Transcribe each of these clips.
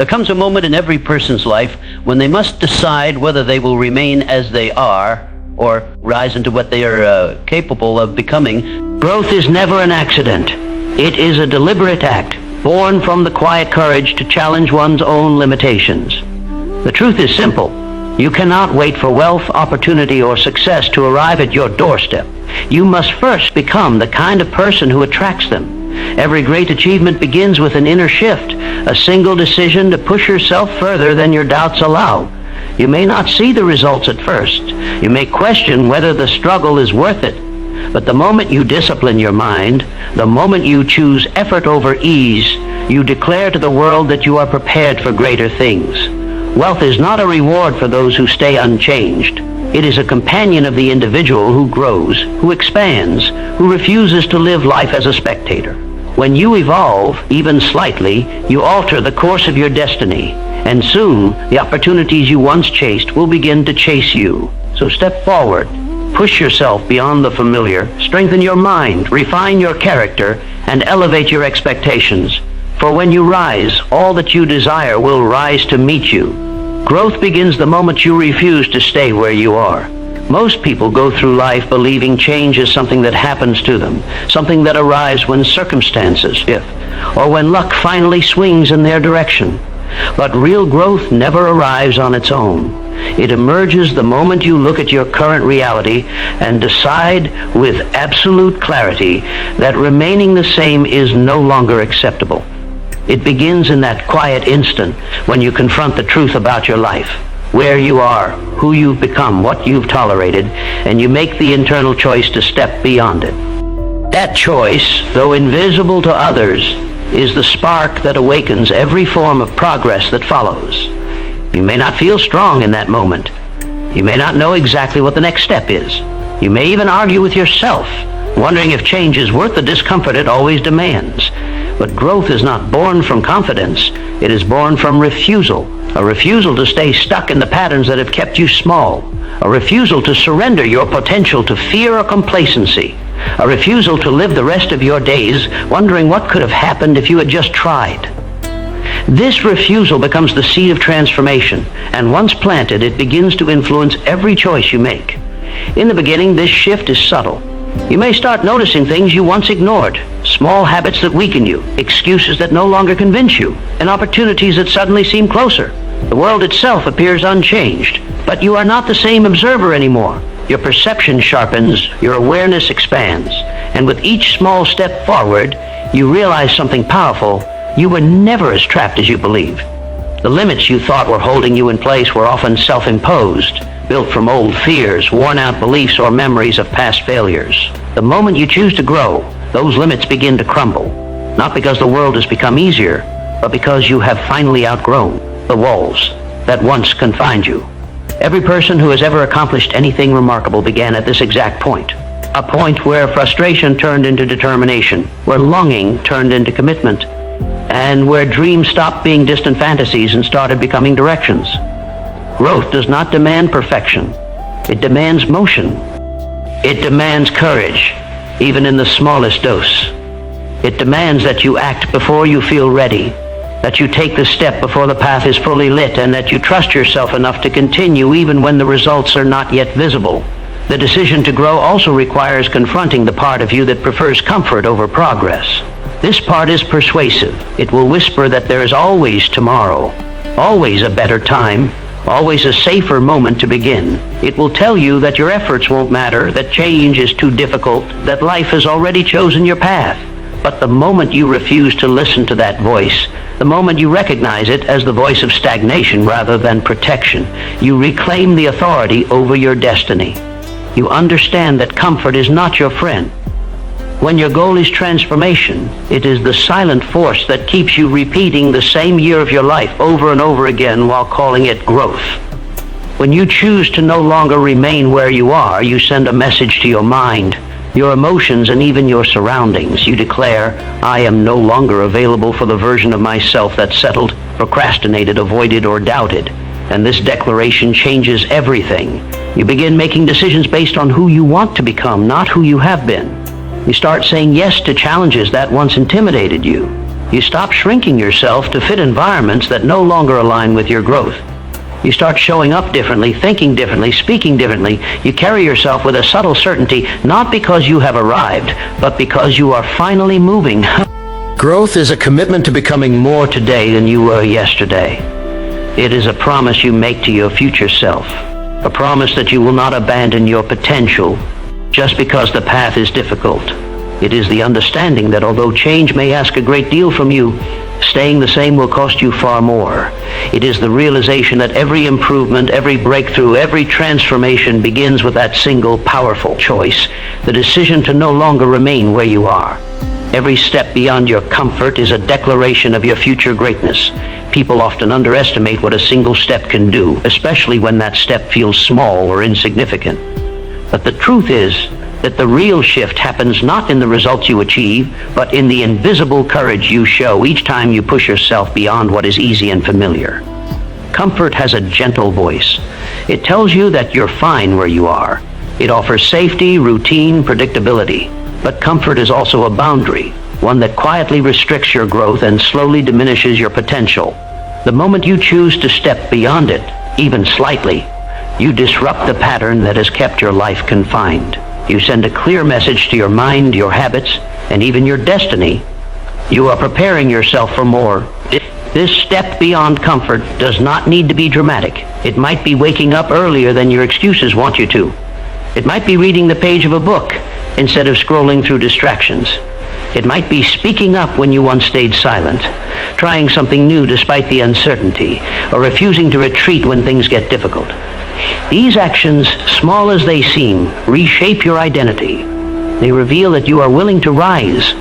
There comes a moment in every person's life when they must decide whether they will remain as they are or rise into what they are capable of becoming. Growth is never an accident. It is a deliberate act, born from the quiet courage to challenge one's own limitations. The truth is simple. You cannot wait for wealth, opportunity, or success to arrive at your doorstep. You must first become the kind of person who attracts them. Every great achievement begins with an inner shift, a single decision to push yourself further than your doubts allow. You may not see the results at first. You may question whether the struggle is worth it. But the moment you discipline your mind, the moment you choose effort over ease, you declare to the world that you are prepared for greater things. Wealth is not a reward for those who stay unchanged. It is a companion of the individual who grows, who expands, who refuses to live life as a spectator. When you evolve, even slightly, you alter the course of your destiny, and soon the opportunities you once chased will begin to chase you. So step forward, push yourself beyond the familiar, strengthen your mind, refine your character, and elevate your expectations. For when you rise, all that you desire will rise to meet you. Growth begins the moment you refuse to stay where you are. Most people go through life believing change is something that happens to them, something that arrives when circumstances shift, or when luck finally swings in their direction. But real growth never arrives on its own. It emerges the moment you look at your current reality and decide with absolute clarity that remaining the same is no longer acceptable. It begins in that quiet instant when you confront the truth about your life, where you are, who you've become, what you've tolerated, and you make the internal choice to step beyond it. That choice, though invisible to others, is the spark that awakens every form of progress that follows. You may not feel strong in that moment. You may not know exactly what the next step is. You may even argue with yourself, wondering if change is worth the discomfort it always demands. But growth is not born from confidence. It is born from refusal. A refusal to stay stuck in the patterns that have kept you small. A refusal to surrender your potential to fear or complacency. A refusal to live the rest of your days wondering what could have happened if you had just tried. This refusal becomes the seed of transformation, and once planted, it begins to influence every choice you make. In the beginning, this shift is subtle. You may start noticing things you once ignored, small habits that weaken you, excuses that no longer convince you, and opportunities that suddenly seem closer. The world itself appears unchanged, but you are not the same observer anymore. Your perception sharpens, your awareness expands, and with each small step forward, you realize something powerful. You were never as trapped as you believed. The limits you thought were holding you in place were often self-imposed, built from old fears, worn-out beliefs, or memories of past failures. The moment you choose to grow, those limits begin to crumble, not because the world has become easier, but because you have finally outgrown the walls that once confined you. Every person who has ever accomplished anything remarkable began at this exact point, a point where frustration turned into determination, where longing turned into commitment, and where dreams stopped being distant fantasies and started becoming directions. Growth does not demand perfection. It demands motion. It demands courage, even in the smallest dose. It demands that you act before you feel ready, that you take the step before the path is fully lit, and that you trust yourself enough to continue even when the results are not yet visible. The decision to grow also requires confronting the part of you that prefers comfort over progress. This part is persuasive. It will whisper that there is always tomorrow, always a better time, always a safer moment to begin. It will tell you that your efforts won't matter, that change is too difficult, that life has already chosen your path. But the moment you refuse to listen to that voice, the moment you recognize it as the voice of stagnation rather than protection, you reclaim the authority over your destiny. You understand that comfort is not your friend. When your goal is transformation, it is the silent force that keeps you repeating the same year of your life over and over again while calling it growth. When you choose to no longer remain where you are, you send a message to your mind, your emotions, and even your surroundings. You declare, I am no longer available for the version of myself that settled, procrastinated, avoided, or doubted. And this declaration changes everything. You begin making decisions based on who you want to become, not who you have been. You start saying yes to challenges that once intimidated you. You stop shrinking yourself to fit environments that no longer align with your growth. You start showing up differently, thinking differently, speaking differently. You carry yourself with a subtle certainty, not because you have arrived, but because you are finally moving. Growth is a commitment to becoming more today than you were yesterday. It is a promise you make to your future self, a promise that you will not abandon your potential just because the path is difficult. It is the understanding that although change may ask a great deal from you, staying the same will cost you far more. It is the realization that every improvement, every breakthrough, every transformation begins with that single powerful choice, the decision to no longer remain where you are. Every step beyond your comfort is a declaration of your future greatness. People often underestimate what a single step can do, especially when that step feels small or insignificant. But the truth is that the real shift happens not in the results you achieve, but in the invisible courage you show each time you push yourself beyond what is easy and familiar. Comfort has a gentle voice. It tells you that you're fine where you are. It offers safety, routine, predictability. But comfort is also a boundary, one that quietly restricts your growth and slowly diminishes your potential. The moment you choose to step beyond it, even slightly, you disrupt the pattern that has kept your life confined. You send a clear message to your mind, your habits, and even your destiny. You are preparing yourself for more. This step beyond comfort does not need to be dramatic. It might be waking up earlier than your excuses want you to. It might be reading the page of a book instead of scrolling through distractions. It might be speaking up when you once stayed silent, trying something new despite the uncertainty, or refusing to retreat when things get difficult. These actions, small as they seem, reshape your identity. They reveal that you are willing to rise.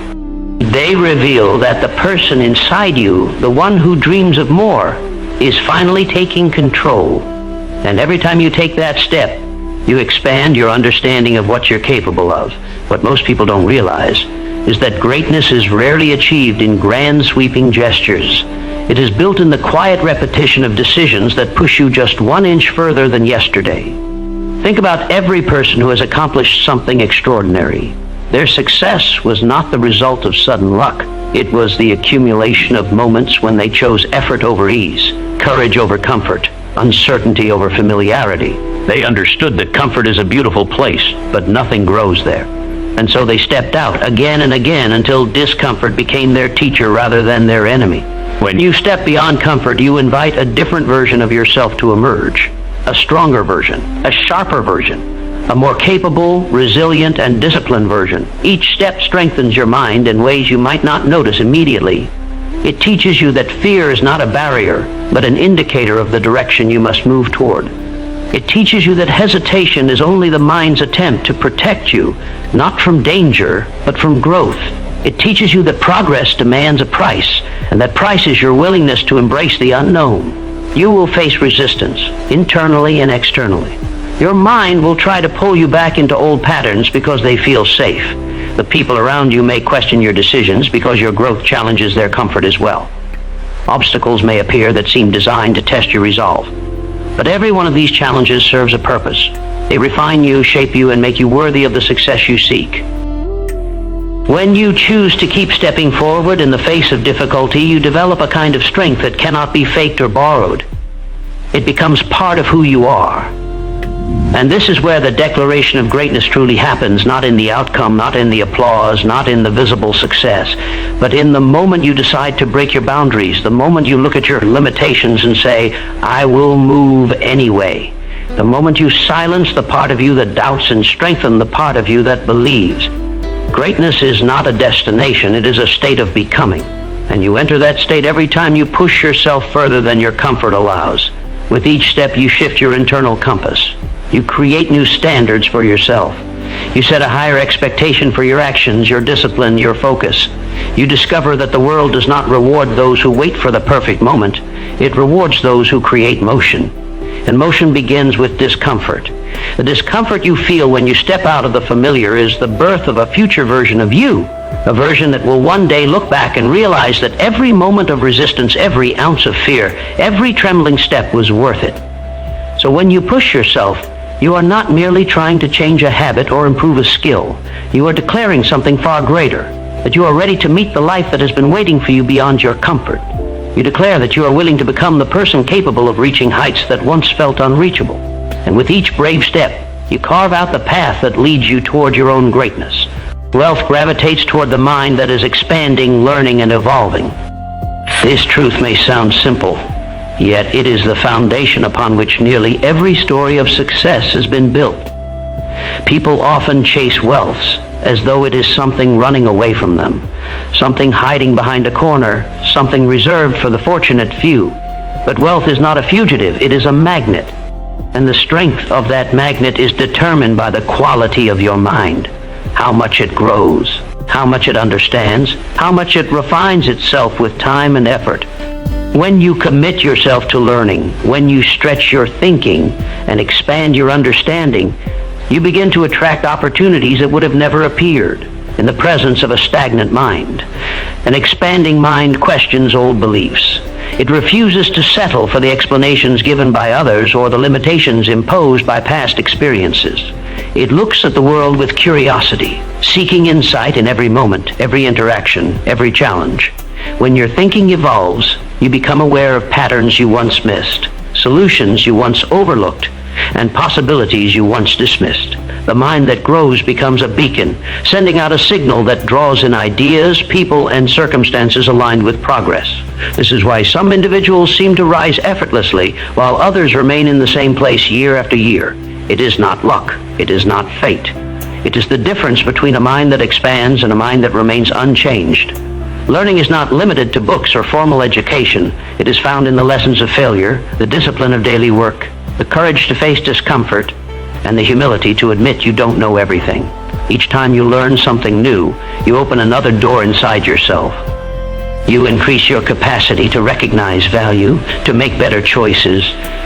They reveal that the person inside you, the one who dreams of more, is finally taking control. And every time you take that step, you expand your understanding of what you're capable of. What most people don't realize is that greatness is rarely achieved in grand sweeping gestures. It is built in the quiet repetition of decisions that push you just 1 inch further than yesterday. Think about every person who has accomplished something extraordinary. Their success was not the result of sudden luck. It was the accumulation of moments when they chose effort over ease, courage over comfort, uncertainty over familiarity. They understood that comfort is a beautiful place, but nothing grows there. And so they stepped out again and again until discomfort became their teacher rather than their enemy. When you step beyond comfort, you invite a different version of yourself to emerge. A stronger version, a sharper version, a more capable, resilient, and disciplined version. Each step strengthens your mind in ways you might not notice immediately. It teaches you that fear is not a barrier, but an indicator of the direction you must move toward. It teaches you that hesitation is only the mind's attempt to protect you, not from danger, but from growth. It teaches you that progress demands a price, and that price is your willingness to embrace the unknown. You will face resistance, internally and externally. Your mind will try to pull you back into old patterns because they feel safe. The people around you may question your decisions because your growth challenges their comfort as well. Obstacles may appear that seem designed to test your resolve. But every one of these challenges serves a purpose. They refine you, shape you, and make you worthy of the success you seek. When you choose to keep stepping forward in the face of difficulty, you develop a kind of strength that cannot be faked or borrowed. It becomes part of who you are. And this is where the declaration of greatness truly happens, not in the outcome, not in the applause, not in the visible success, but in the moment you decide to break your boundaries, the moment you look at your limitations and say, I will move anyway. The moment you silence the part of you that doubts and strengthen the part of you that believes. Greatness is not a destination, it is a state of becoming. And you enter that state every time you push yourself further than your comfort allows. With each step you shift your internal compass. You create new standards for yourself. You set a higher expectation for your actions, your discipline, your focus. You discover that the world does not reward those who wait for the perfect moment. It rewards those who create motion. And motion begins with discomfort. The discomfort you feel when you step out of the familiar is the birth of a future version of you, a version that will one day look back and realize that every moment of resistance, every ounce of fear, every trembling step was worth it. So when you push yourself, you are not merely trying to change a habit or improve a skill. You are declaring something far greater. that you are ready to meet the life that has been waiting for you beyond your comfort. You declare that you are willing to become the person capable of reaching heights that once felt unreachable. And with each brave step, you carve out the path that leads you toward your own greatness. Wealth gravitates toward the mind that is expanding, learning, and evolving. This truth may sound simple, yet it is the foundation upon which nearly every story of success has been built. People often chase wealth as though it is something running away from them, something hiding behind a corner, something reserved for the fortunate few. But wealth is not a fugitive, it is a magnet. And the strength of that magnet is determined by the quality of your mind, how much it grows, how much it understands, how much it refines itself with time and effort. When you commit yourself to learning, when you stretch your thinking and expand your understanding, you begin to attract opportunities that would have never appeared in the presence of a stagnant mind. An expanding mind questions old beliefs. It refuses to settle for the explanations given by others or the limitations imposed by past experiences. It looks at the world with curiosity, seeking insight in every moment, every interaction, every challenge. When your thinking evolves, you become aware of patterns you once missed, solutions you once overlooked, and possibilities you once dismissed. The mind that grows becomes a beacon, sending out a signal that draws in ideas, people, and circumstances aligned with progress. This is why some individuals seem to rise effortlessly, while others remain in the same place year after year. It is not luck. It is not fate. It is the difference between a mind that expands and a mind that remains unchanged. Learning is not limited to books or formal education. It is found in the lessons of failure, the discipline of daily work, the courage to face discomfort, and the humility to admit you don't know everything. Each time you learn something new, you open another door inside yourself. You increase your capacity to recognize value, to make better choices,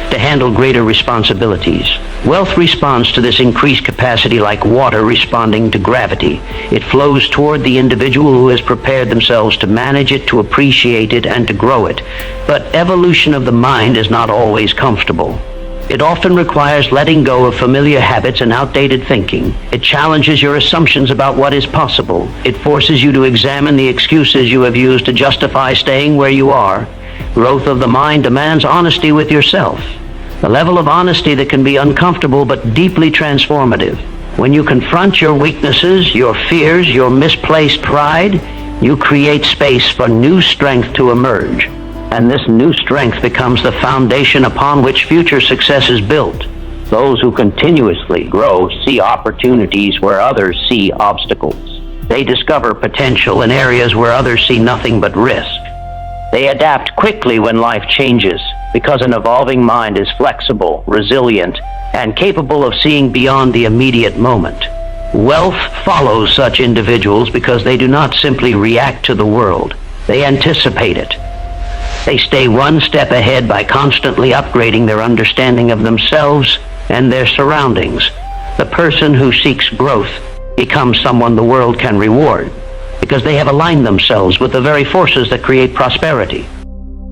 to handle greater responsibilities. Wealth responds to this increased capacity like water responding to gravity. It flows toward the individual who has prepared themselves to manage it, to appreciate it, and to grow it. But evolution of the mind is not always comfortable. It often requires letting go of familiar habits and outdated thinking. It challenges your assumptions about what is possible. It forces you to examine the excuses you have used to justify staying where you are. Growth of the mind demands honesty with yourself. The level of honesty that can be uncomfortable but deeply transformative. When you confront your weaknesses, your fears, your misplaced pride, you create space for new strength to emerge. And this new strength becomes the foundation upon which future success is built. Those who continuously grow see opportunities where others see obstacles. They discover potential in areas where others see nothing but risk. They adapt quickly when life changes, because an evolving mind is flexible, resilient, and capable of seeing beyond the immediate moment. Wealth follows such individuals because they do not simply react to the world. They anticipate it. They stay one step ahead by constantly upgrading their understanding of themselves and their surroundings. The person who seeks growth becomes someone the world can reward because they have aligned themselves with the very forces that create prosperity.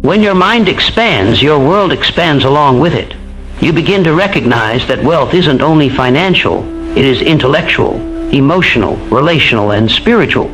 When your mind expands, your world expands along with it. You begin to recognize that wealth isn't only financial, it is intellectual, emotional, relational, and spiritual.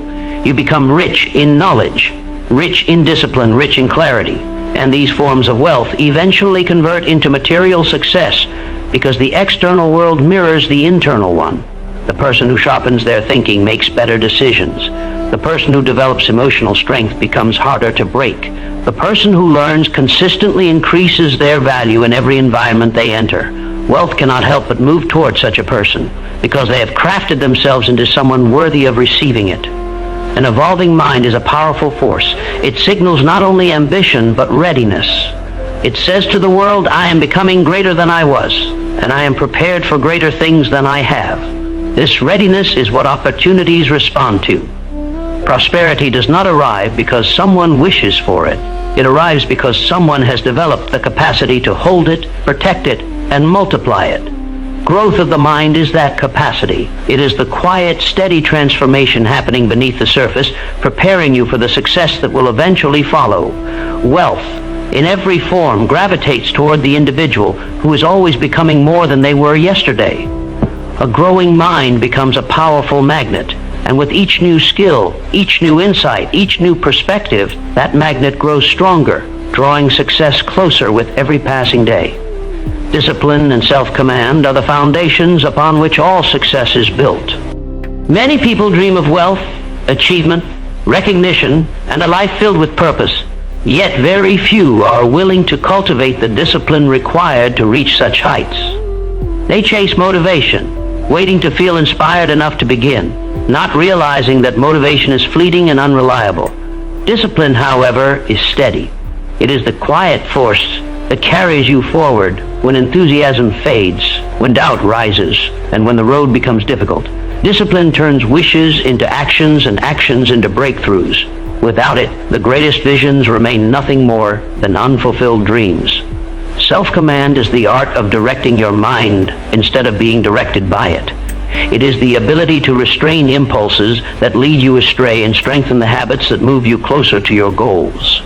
You become rich in knowledge, rich in discipline, rich in clarity. And these forms of wealth eventually convert into material success because the external world mirrors the internal one. The person who sharpens their thinking makes better decisions. The person who develops emotional strength becomes harder to break. The person who learns consistently increases their value in every environment they enter. Wealth cannot help but move toward such a person because they have crafted themselves into someone worthy of receiving it. An evolving mind is a powerful force. It signals not only ambition, but readiness. It says to the world, I am becoming greater than I was, and I am prepared for greater things than I have. This readiness is what opportunities respond to. Prosperity does not arrive because someone wishes for it. It arrives because someone has developed the capacity to hold it, protect it, and multiply it. Growth of the mind is that capacity. It is the quiet, steady transformation happening beneath the surface, preparing you for the success that will eventually follow. Wealth, in every form, gravitates toward the individual who is always becoming more than they were yesterday. A growing mind becomes a powerful magnet, And with each new skill, each new insight, each new perspective, that magnet grows stronger, drawing success closer with every passing day. Discipline and self-command are the foundations upon which all success is built. Many people dream of wealth, achievement, recognition, and a life filled with purpose. Yet very few are willing to cultivate the discipline required to reach such heights. They chase motivation, waiting to feel inspired enough to begin, not realizing that motivation is fleeting and unreliable. Discipline, however, is steady. It is the quiet force that carries you forward when enthusiasm fades, when doubt rises, and when the road becomes difficult. Discipline turns wishes into actions and actions into breakthroughs. Without it, the greatest visions remain nothing more than unfulfilled dreams. Self-command is the art of directing your mind instead of being directed by it. It is the ability to restrain impulses that lead you astray and strengthen the habits that move you closer to your goals.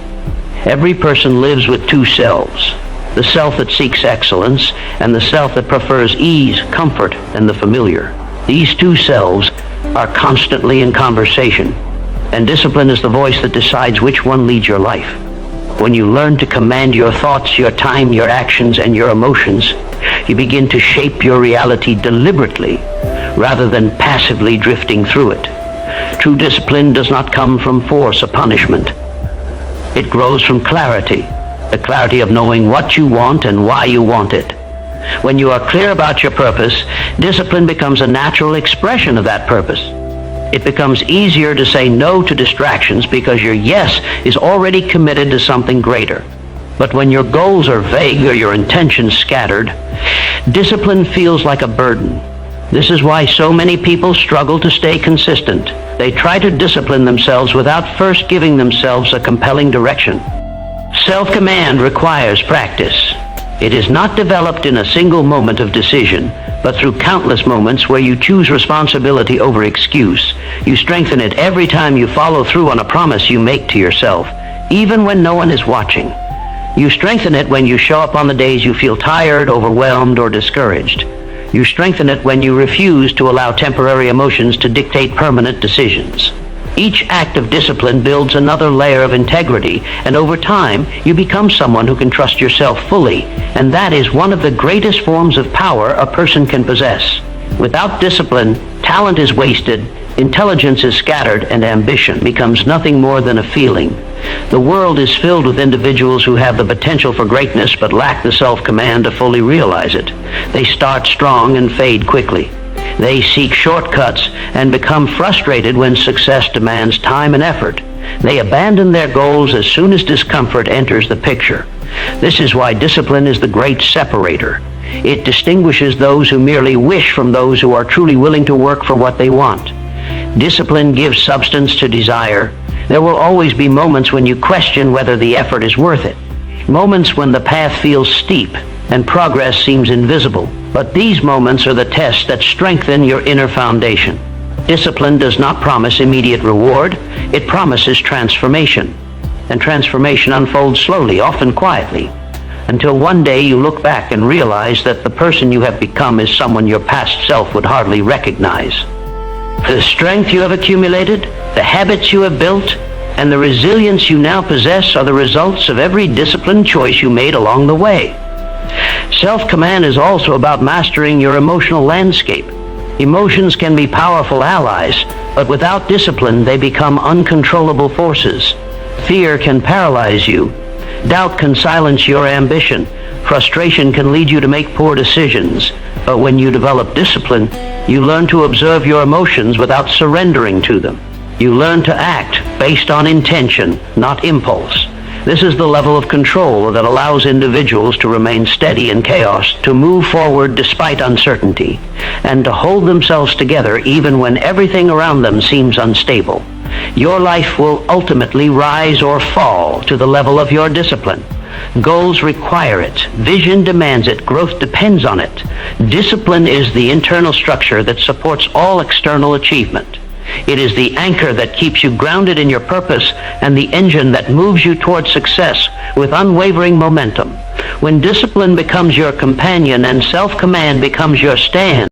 Every person lives with two selves, the self that seeks excellence and the self that prefers ease, comfort, and the familiar. These two selves are constantly in conversation, and discipline is the voice that decides which one leads your life. When you learn to command your thoughts, your time, your actions, and your emotions, you begin to shape your reality deliberately rather than passively drifting through it. True discipline does not come from force or punishment. It grows from clarity, the clarity of knowing what you want and why you want it. When you are clear about your purpose, discipline becomes a natural expression of that purpose. It becomes easier to say no to distractions because your yes is already committed to something greater. But when your goals are vague or your intentions scattered, discipline feels like a burden. This is why so many people struggle to stay consistent. They try to discipline themselves without first giving themselves a compelling direction. Self-command requires practice. It is not developed in a single moment of decision, but through countless moments where you choose responsibility over excuse. You strengthen it every time you follow through on a promise you make to yourself, even when no one is watching. You strengthen it when you show up on the days you feel tired, overwhelmed, or discouraged. You strengthen it when you refuse to allow temporary emotions to dictate permanent decisions. Each act of discipline builds another layer of integrity, and over time, you become someone who can trust yourself fully, and that is one of the greatest forms of power a person can possess. Without discipline, talent is wasted, intelligence is scattered, and ambition becomes nothing more than a feeling. The world is filled with individuals who have the potential for greatness but lack the self-command to fully realize it. They start strong and fade quickly. They seek shortcuts and become frustrated when success demands time and effort. They abandon their goals as soon as discomfort enters the picture. This is why discipline is the great separator. It distinguishes those who merely wish from those who are truly willing to work for what they want. Discipline gives substance to desire. There will always be moments when you question whether the effort is worth it. Moments when the path feels steep and progress seems invisible. But these moments are the tests that strengthen your inner foundation. Discipline does not promise immediate reward. It promises transformation. And transformation unfolds slowly, often quietly, until one day you look back and realize that the person you have become is someone your past self would hardly recognize. The strength you have accumulated, the habits you have built, and the resilience you now possess are the results of every disciplined choice you made along the way. Self-command is also about mastering your emotional landscape. Emotions can be powerful allies, but without discipline, they become uncontrollable forces. Fear can paralyze you. Doubt can silence your ambition. Frustration can lead you to make poor decisions. But when you develop discipline, you learn to observe your emotions without surrendering to them. You learn to act based on intention, not impulse. This is the level of control that allows individuals to remain steady in chaos, to move forward despite uncertainty, and to hold themselves together even when everything around them seems unstable. Your life will ultimately rise or fall to the level of your discipline. Goals require it. Vision demands it. Growth depends on it. Discipline is the internal structure that supports all external achievement. It is the anchor that keeps you grounded in your purpose and the engine that moves you towards success with unwavering momentum. When discipline becomes your companion and self-command becomes your stand,